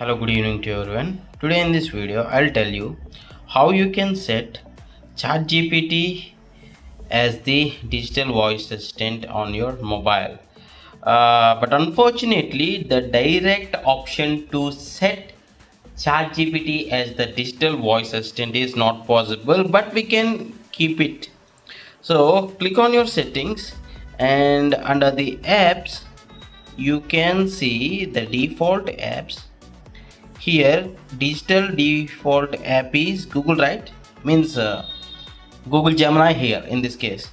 Hello, good evening to everyone. Today in this video, I'll tell you how you can set Chatgpt as the digital voice assistant on your mobile. But unfortunately, the direct option to set ChatGPT as the digital voice assistant is not possible, but we can keep it. So click on your settings, and under the apps, you can see the default apps. Here digital default app is Google, right? Means Google Gemini here in this case.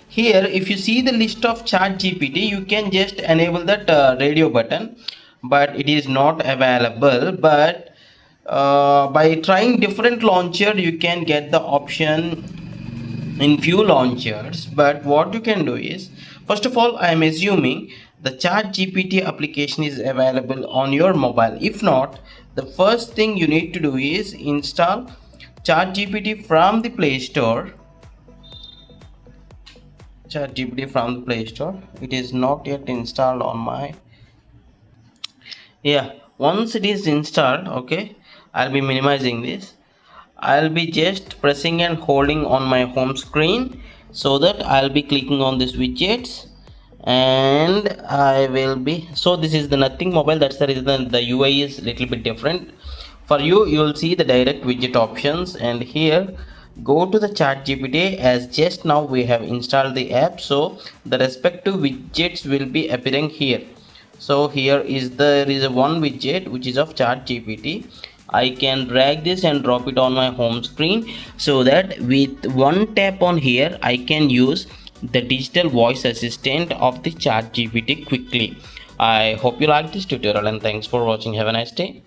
Here if you see the list of chat gpt, you can just enable that radio button, but it is not available. But by trying different launcher, you can get the option in few launchers. But what you can do is, first of all, I am assuming the chat gpt application is available on your mobile. If not, the first thing you need to do is install chat gpt from the play store. Chat gpt from the play store, it is not yet installed on my, yeah, once it is installed, okay, I'll be minimizing this. I'll be just pressing and holding on my home screen, so that I'll be clicking on this widgets, and I will be, so this is the nothing mobile. That's the reason the UI is little bit different. For you, you will see the direct widget options, and here go to the chat gpt. As just now we have installed the app, so the respective widgets will be appearing here. So here is there is a one widget which is of chat gpt. I can drag this and drop it on my home screen, so that with one tap on here I can use the digital voice assistant of the chat gpt quickly. I hope you like this tutorial, and thanks for watching. Have a nice day.